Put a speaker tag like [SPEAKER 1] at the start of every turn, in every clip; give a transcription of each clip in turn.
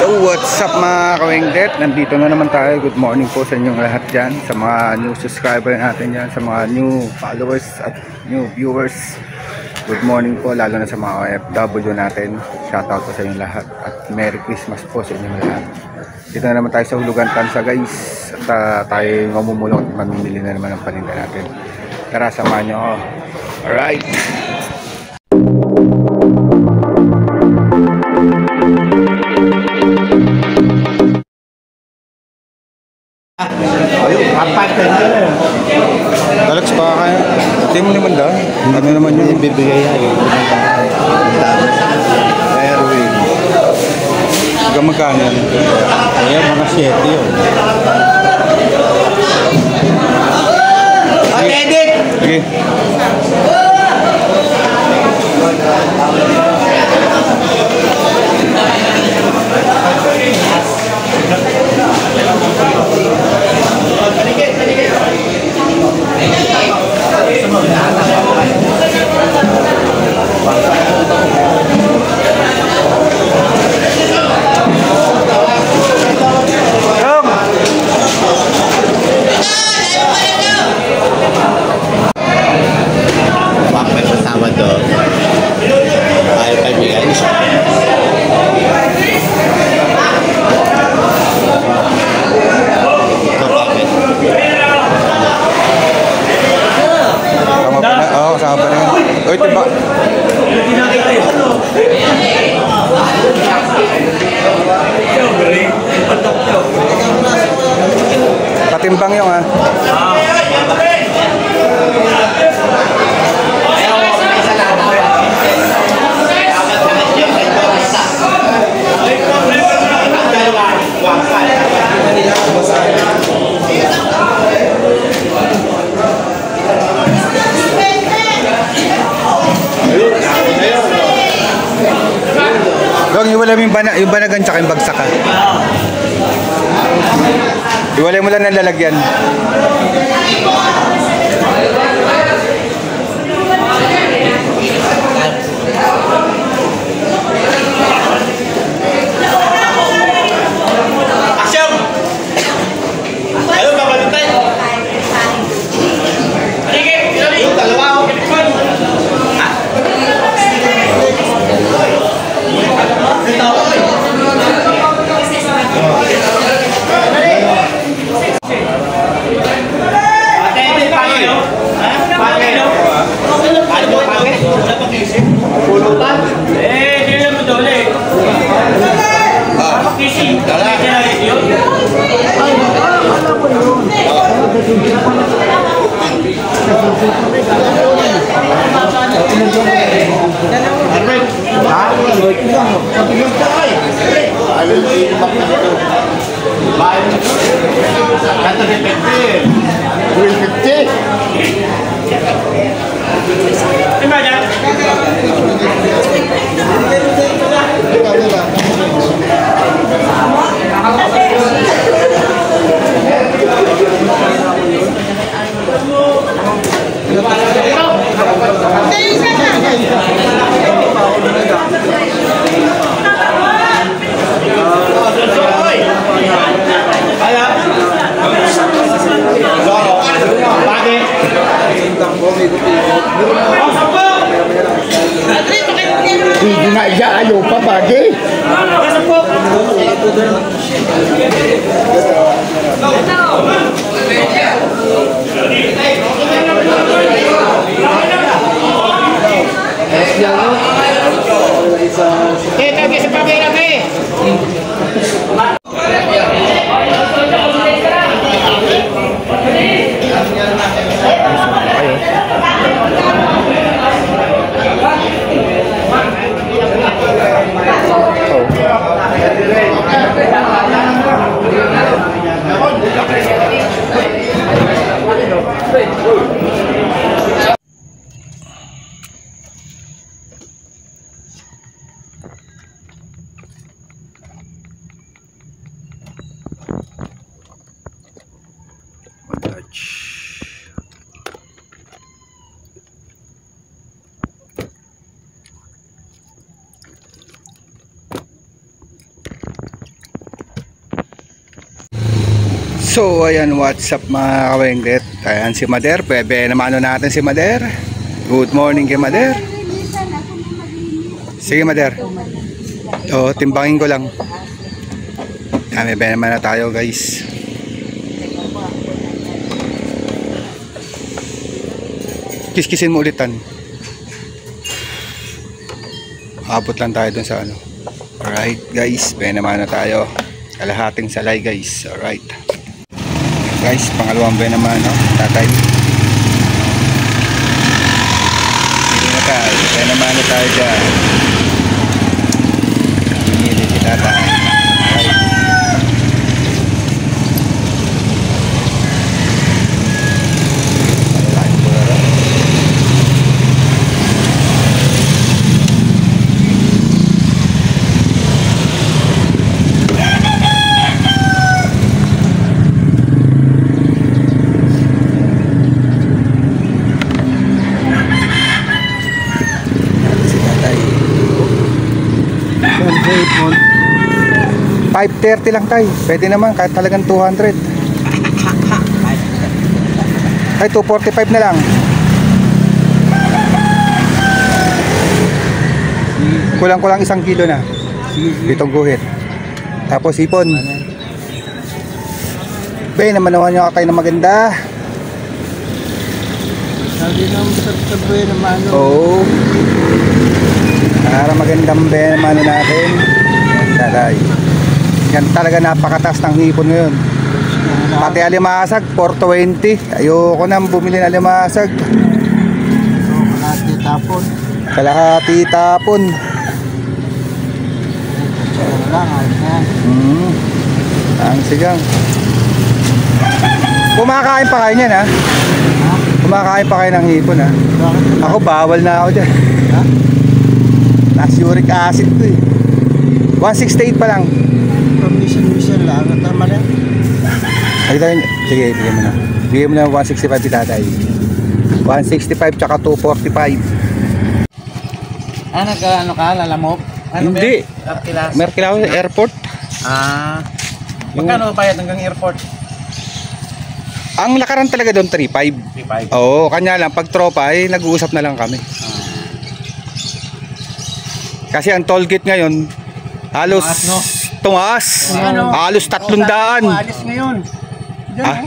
[SPEAKER 1] What's up mga kawengdet? Nandito na naman tayo. Good morning po sa inyong lahat dyan, sa mga new subscriber natin dyan, sa mga new followers at new viewers. Good morning po, lalo na sa mga OFW natin. Shoutout po sa inyong lahat at Merry Christmas po sa inyong lahat. Dito na naman tayo sa Hulugan Tansa guys. At tayo mamumulot at mamimili na naman ng paninda natin. Tara, samahan nyo ako. Alright. Talags pa kaya. Ito mo naman daw. Ano naman yung ibibigay yan? Airwing. Hanggang magkano yan? Ayan, mga 7 yun. Edit! Sige. Patimbang yung ha. Iwalay mo yung banagan tsaka yung bagsak ha. Iwalay mo lang ng lalagyan.
[SPEAKER 2] Asyam! Ayaw ba balutay? Yung dalawa ako.
[SPEAKER 3] Hindi nga iya, ayaw pa bagay.
[SPEAKER 2] Lagi sa bagay lagi.
[SPEAKER 1] So ayan, what's up mga kawenglet. Ayan si Mader, bebe naman natin si Mader. Good morning kay Mader. Sige Mader. O, timbangin ko lang. Ayan, bebe naman na tayo guys. Kiskisin mo ulitan. Abot lang tayo dun sa ano. Alright guys, bebe naman na tayo. Kalahating salay guys. Alright guys, pangalawang buwan naman, no? Tatay. Hindi na tayo. Kaya naman na tayo dyan. Pinili si tatay. Malalaking bularo.
[SPEAKER 3] Hipon.
[SPEAKER 1] 530 lang tayo. Pwede naman kahit talagang 200. Ay 245 na lang. Kulang-kulang 1 kilo na. Itong guhit. Tapos ipon. Bay naman naman yung akay na maganda.
[SPEAKER 3] Sabi naman sa buhay naman.
[SPEAKER 1] Oo. Para magandang naman natin. Tatay. Yan talaga napakataas ng hipon ngayon. Pati alimasag 420. Ayoko nang bumili ng alimasag.
[SPEAKER 3] Kalahati tapon.
[SPEAKER 1] Kalahati tapon.
[SPEAKER 3] Tsaka lang, ayos na.
[SPEAKER 1] Ang sigang. Kumakain pa kayo niyan ha? Kumakain pa kayo ng hipon ha?
[SPEAKER 3] Bakit?
[SPEAKER 1] Ako bawal na ako dyan.
[SPEAKER 3] Ha?
[SPEAKER 1] Nas uric acid ko eh. 168 pa lang.
[SPEAKER 3] Permission lang. Tama na.
[SPEAKER 1] Sige, bigyan mo na. Bigyan mo na 165 itatay. 165 tsaka 245.
[SPEAKER 3] Ano ka? Lalamog? Ano
[SPEAKER 1] Hindi.
[SPEAKER 3] Arkilas.
[SPEAKER 1] Merkilaw airport.
[SPEAKER 3] Magkano bayad hanggang airport?
[SPEAKER 1] Ang lakaran talaga doon 3.5.
[SPEAKER 3] 3.5.
[SPEAKER 1] Oo, kanya lang pag tropa ay nag-uusap na lang kami. Kasi ang toll gate ngayon halos tumaas. Halos 300.
[SPEAKER 3] Alis ngayon. Diyan
[SPEAKER 1] Ah?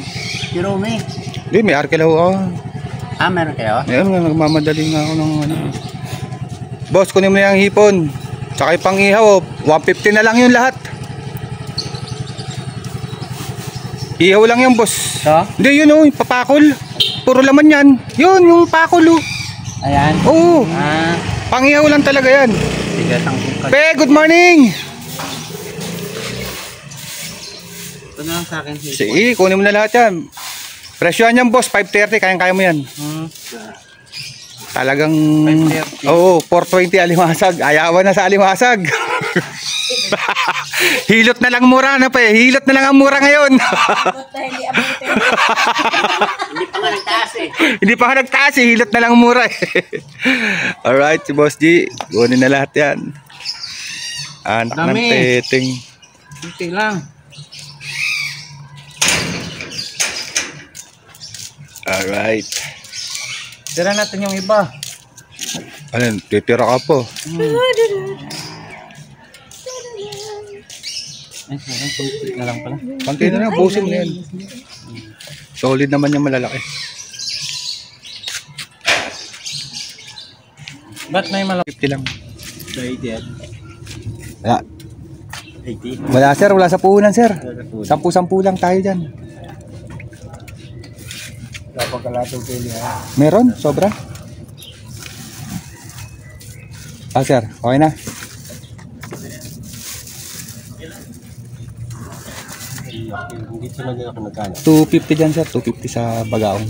[SPEAKER 3] Jerome.
[SPEAKER 1] Hindi, may Arkilaw ako.
[SPEAKER 3] Meron kayo?
[SPEAKER 1] Ayun nga, nagmamadali nga ako ng ano. Boss, kunin mo na yung hipon. Tsaka yung pang-ihaw, 150 na lang yun lahat. Ihaw lang yung boss.
[SPEAKER 3] So?
[SPEAKER 1] Hindi, yun o, yung papakol. Puro laman yan. Yun, yung pakol o.
[SPEAKER 3] Ayan.
[SPEAKER 1] Oo, pang-ihaw lang talaga yan.
[SPEAKER 3] Tigas ang kukal.
[SPEAKER 1] Pe, good morning!
[SPEAKER 3] Ito na lang sa akin.
[SPEAKER 1] Sige, kunin mo na lahat yan. Presyohan yan boss, 530, kayang-kaya mo yan. Talagang,
[SPEAKER 3] 530.
[SPEAKER 1] oo, 420 alimasag. Ayawan na sa alimasag. Hilot na lang mura na pa eh. Hilot na lang ang mura ngayon.
[SPEAKER 3] Hindi pa nga nagtaas eh.
[SPEAKER 1] Hindi pa nga nagtaas eh. Hilot na lang ang mura eh. Alright, si Boss G. Kunin na lahat yan. Anak ng
[SPEAKER 3] Dami.
[SPEAKER 1] teting.
[SPEAKER 3] Kunti lang.
[SPEAKER 1] Alright.
[SPEAKER 3] Tira natin yung iba.
[SPEAKER 1] Ano, titira ka po.
[SPEAKER 3] Ay, parang kunti na lang pala.
[SPEAKER 1] Pantay na lang, busin mo yan. Solid naman yung malalaki.
[SPEAKER 3] Ba't may malaki?
[SPEAKER 1] 50 lang.
[SPEAKER 3] 80 yan.
[SPEAKER 1] Wala.
[SPEAKER 3] 80.
[SPEAKER 1] Wala sir, wala sa puhunan sir. 10-10 lang tayo dyan.
[SPEAKER 3] Dapat kalatong pili ha.
[SPEAKER 1] Meron? Sobra? Ah sir, okay na.
[SPEAKER 3] Hindi talaga ako nagkano.
[SPEAKER 1] 250 dyan sir, 250 sa bagaong.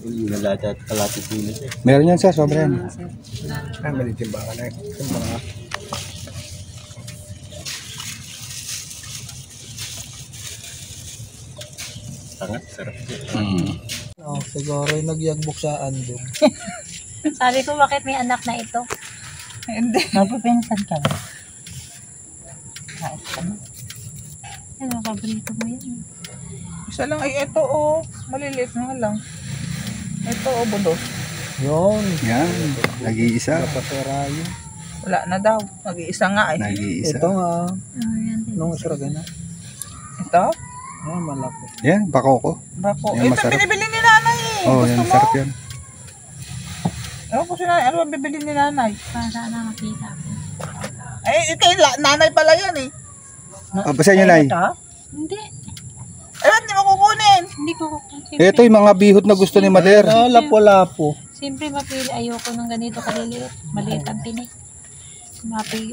[SPEAKER 3] Yung nalata at kalatong pili.
[SPEAKER 1] Meron yan sir, sobra yan.
[SPEAKER 3] Mali timbangan na. Timbangan. Tangat, sarap.
[SPEAKER 4] Oh, siguro yung nagyagbok sa andong.
[SPEAKER 5] Sabi ko, bakit may anak na ito? Hindi. Mapapinsan ka ba? Kahit ka na. Ano, paborito mo yan.
[SPEAKER 6] Isa lang ay ito maliliit nga lang. Ito budos.
[SPEAKER 4] Yun.
[SPEAKER 1] Yan. Nag-iisa.
[SPEAKER 4] Napasara yun.
[SPEAKER 6] Wala na daw. Mag-iisa nga eh.
[SPEAKER 1] Nag-iisa.
[SPEAKER 4] Ito nga.
[SPEAKER 5] Ano yan din.
[SPEAKER 4] Nung sarap na.
[SPEAKER 6] Ito?
[SPEAKER 4] Yan, malaki.
[SPEAKER 1] Yan, bako ko.
[SPEAKER 6] Bako.
[SPEAKER 1] Yan,
[SPEAKER 6] Ito
[SPEAKER 1] masarap.
[SPEAKER 6] binibili ni nanay eh.
[SPEAKER 1] Oh,
[SPEAKER 6] Gusto
[SPEAKER 1] yan,
[SPEAKER 6] mo?
[SPEAKER 1] masarap yan.
[SPEAKER 6] Ewan ko si nanay. Ano ba bibili ni nanay?
[SPEAKER 5] Para sana makita ko.
[SPEAKER 6] Ito nanay pala yan eh.
[SPEAKER 1] Basahin nyo, Nay.
[SPEAKER 6] Ito?
[SPEAKER 5] Hindi.
[SPEAKER 6] Hindi mo kukunin.
[SPEAKER 5] Hindi ko kukunin.
[SPEAKER 1] Ito yung mga bihot na gusto ni Mader.
[SPEAKER 4] Ah, lapo-lapo.
[SPEAKER 5] Siyempre mapili. Ayoko ng ganito kaliliit. Maliit ang tinik.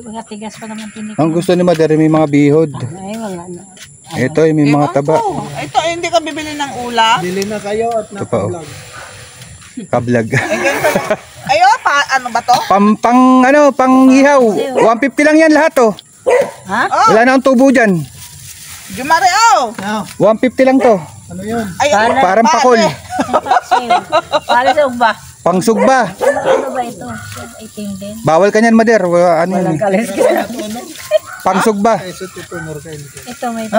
[SPEAKER 5] Magatigas pa naman tinik.
[SPEAKER 1] Ang gusto ni Mader may mga bihod.
[SPEAKER 5] Ay, wala na.
[SPEAKER 1] Ito yung may mga taba.
[SPEAKER 6] Ito hindi ka bibili ng ulam.
[SPEAKER 4] Bili na kayo at
[SPEAKER 1] Ito pa, oh. Kablag.
[SPEAKER 6] Ayo, ano ba to?
[SPEAKER 1] pang ihaw. 150 lang yan lahat, oh.
[SPEAKER 5] Ha?
[SPEAKER 1] Wala na akong tubo dyan.
[SPEAKER 6] Jumare,
[SPEAKER 1] 150 lang to.
[SPEAKER 4] Ano yun?
[SPEAKER 6] Ay,
[SPEAKER 1] Parang pakol.
[SPEAKER 5] Para sa ugba.
[SPEAKER 1] Pangsugba.
[SPEAKER 5] Ano ba ito? Itim din.
[SPEAKER 1] Bawal ka niyan, Mader. Ano yan? Pangsugba.
[SPEAKER 5] Ito may ito.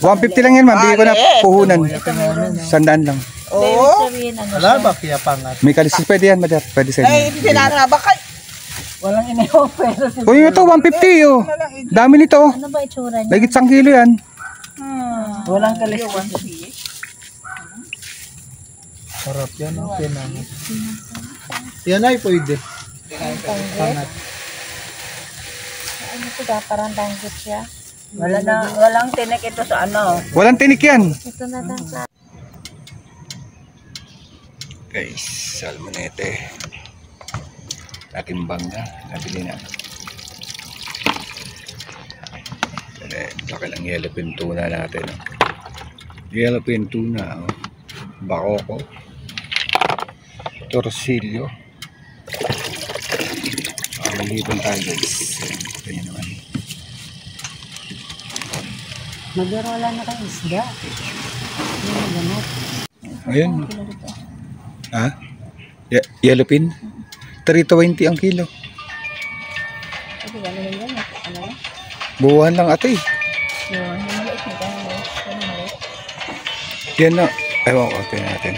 [SPEAKER 1] 150 lang yan, ma'am. Bigay ko na puhunan. 100 lang.
[SPEAKER 6] Oo.
[SPEAKER 5] Sabihin ano
[SPEAKER 4] Wala
[SPEAKER 5] siya.
[SPEAKER 4] ba kaya pangat?
[SPEAKER 1] May kalisis pwede yan, Mader. Pwede sa
[SPEAKER 6] Ay,
[SPEAKER 1] inyo.
[SPEAKER 6] sinara ba kay?
[SPEAKER 5] Walang ina-offer.
[SPEAKER 1] Uy, ito 150, oh. Dami nito.
[SPEAKER 5] Ano ba itsura niya?
[SPEAKER 1] Lagit 1 kilo yan.
[SPEAKER 5] Walang kalis.
[SPEAKER 4] Sarap yan, oh. Pinangat. Yan ay pwede. Pangat.
[SPEAKER 5] Ano ito ba? Parang danggit siya. Walang tinik ito sa ano.
[SPEAKER 1] Walang tinik yan.
[SPEAKER 5] Ito na lang sa...
[SPEAKER 1] Guys, salmonete. Natimbang na. Nabili na. Laki lang yellowfin tuna natin. Yellowfin tuna. Oh. Bakoko. Torsilyo. Malipon tayo, guys. Ganyan naman.
[SPEAKER 5] Mag-wala na kang isda.
[SPEAKER 1] Ayun. Ha? Yellowfin? 320 ang kilo. Buwan lang ate. Yan na. Ewan ko, tingnan natin.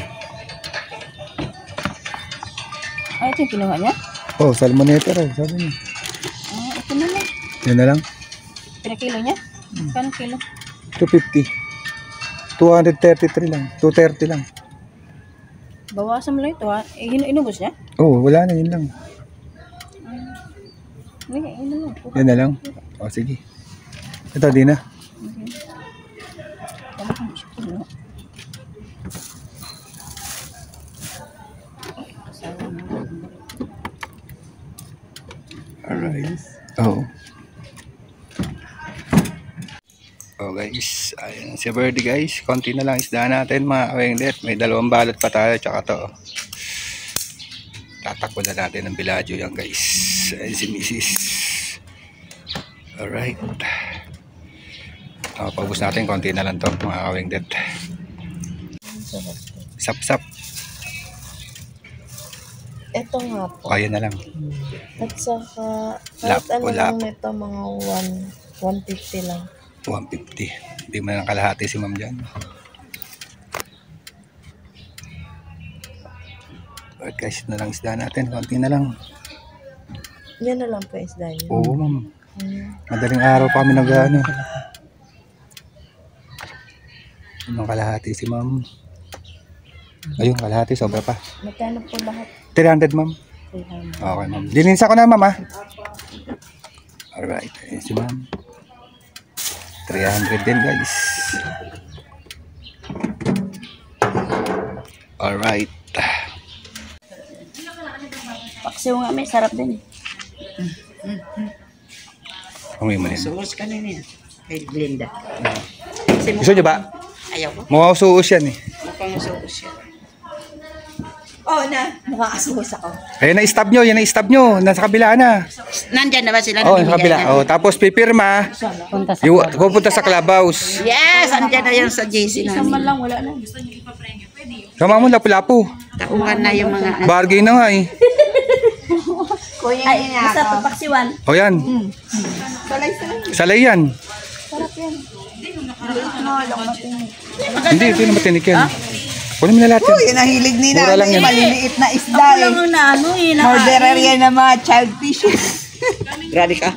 [SPEAKER 5] Ay, ito yung kinuha niya?
[SPEAKER 1] Oh, salmoneta raw, sabi niya.
[SPEAKER 5] Ito na lang.
[SPEAKER 1] Yan na lang.
[SPEAKER 5] Pinakilo niya? Kano kilo?
[SPEAKER 1] 250. 233 lang. 230 lang.
[SPEAKER 5] Bawasan mo lang ito ha. Inubos niya?
[SPEAKER 1] Oh, wala na, yun lang.
[SPEAKER 5] Yan na lang.
[SPEAKER 1] Yan na lang. Oh, sige. Ito, di na. Alright. Oh. Oh guys, ayun si Birdie guys. Konti na lang isda natin mga kawengdet. May 2 balot pa tayo tsaka to. Tatakbo na natin ng biladyo yan guys. Ayun si Mrs. Alright. Paubos natin, konti na lang to mga kawengdet. Sap-sap.
[SPEAKER 7] Ito nga po.
[SPEAKER 1] O kaya na lang.
[SPEAKER 7] At saka, kahit ano
[SPEAKER 1] Lapo-lapo.
[SPEAKER 7] lang nito, mga 150 lang.
[SPEAKER 1] 150. Hindi mo na ng kalahati si ma'am dyan. Alright guys, na lang isda natin. Konti na lang.
[SPEAKER 7] Yan na lang po isda niyo.
[SPEAKER 1] Oo ma'am. Madaling araw pa kami nag-ano. Yung kalahati si ma'am. Ayun, kalahati. Sobra pa.
[SPEAKER 7] Magkano po lahat?
[SPEAKER 1] 300 ma'am. Okay ma'am. Dininsa ko na ma'am ha. Alright. Ayun si ma'am. 300 din guys. Alright.
[SPEAKER 5] Paksiw nga may sarap din.
[SPEAKER 1] Amoy mo rin.
[SPEAKER 8] Suos ka na niya. Kay Glenda.
[SPEAKER 1] Gusto nyo ba?
[SPEAKER 8] Ayaw ko.
[SPEAKER 1] Mukhang suos yan eh.
[SPEAKER 8] Mukhang suos siya. Oo na. Mukhang asuos ako.
[SPEAKER 1] Ayun na stab nyo. Yan na stab nyo. Nasa kabila na.
[SPEAKER 8] Nandyan na ba sila?
[SPEAKER 1] Oh, sa kabila. Oh, tapos pipirma. Pupunta sa clubhouse.
[SPEAKER 8] Yes! Andyan na yun sa JC namin.
[SPEAKER 5] Wala na.
[SPEAKER 1] Sama mo, lapu-lapu.
[SPEAKER 8] Taungan na yung mga...
[SPEAKER 1] Bargain na nga eh.
[SPEAKER 8] Kuya
[SPEAKER 5] Ay,
[SPEAKER 8] niya
[SPEAKER 5] basta
[SPEAKER 8] ako.
[SPEAKER 5] papaksiwan.
[SPEAKER 1] O yan. Salay yan.
[SPEAKER 5] Sarap yan.
[SPEAKER 8] Maliit nga lang matinik.
[SPEAKER 1] Hindi, ito na matinik yan. Kunin mo na lahat yan.
[SPEAKER 8] Uy, nahilig ni
[SPEAKER 1] Mura lang
[SPEAKER 8] nanay.
[SPEAKER 1] yan.
[SPEAKER 8] Maliliit na isda eh. Ako lang na ano eh. Murderer yan ng mga child fishes.
[SPEAKER 1] Grabe ka.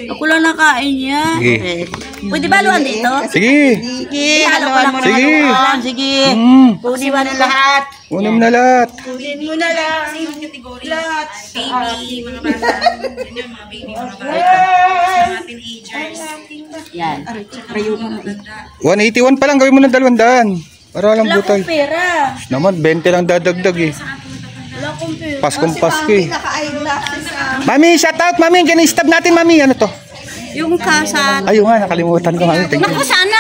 [SPEAKER 8] Ako lang nakain yan.
[SPEAKER 1] Sige.
[SPEAKER 8] Pwede ba luwan dito?
[SPEAKER 1] Sige.
[SPEAKER 8] Sige, haluan mo na.
[SPEAKER 1] Sige.
[SPEAKER 8] Haluan, sige.
[SPEAKER 1] Mm.
[SPEAKER 8] Kunin mo na lahat.
[SPEAKER 1] Kunin mo na lahat.
[SPEAKER 8] Kunin mo na lang. Lahat.
[SPEAKER 9] Baby, mga bata, ganyan, mga baby, mga bata, mga teenagers.
[SPEAKER 8] Yan. Kayo mo na
[SPEAKER 1] 181 pa lang, gawin mo ng 200. Para walang
[SPEAKER 8] Wala
[SPEAKER 1] butol.
[SPEAKER 8] kong pera.
[SPEAKER 1] Naman, 20 lang dadagdag eh.
[SPEAKER 8] Wala kong pera.
[SPEAKER 1] Paskong Pasko eh.
[SPEAKER 8] Naka-eyeglasses ah.
[SPEAKER 1] Mami, shout out mami. Diyan i-stop natin mami. Ano to?
[SPEAKER 8] Yung kasat.
[SPEAKER 1] Ayun nga, nakalimutan ko mami. Thank you.
[SPEAKER 8] Naku, sana.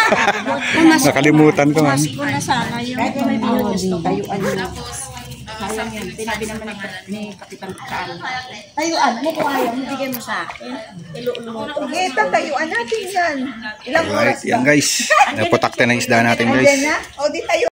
[SPEAKER 1] Nakalimutan ko mami.
[SPEAKER 8] Ko na sana yung may gusto.
[SPEAKER 9] Sayang yan, sinabi naman ni Kapitan Kaan.
[SPEAKER 8] Tayuan mo kung ayaw, bigay mo sa akin. Iluulo mo.
[SPEAKER 6] Okay, tatayuan natin yan. Ilang
[SPEAKER 1] Alright, yan guys. Naputakte na isda natin guys.
[SPEAKER 6] na? O di tayo.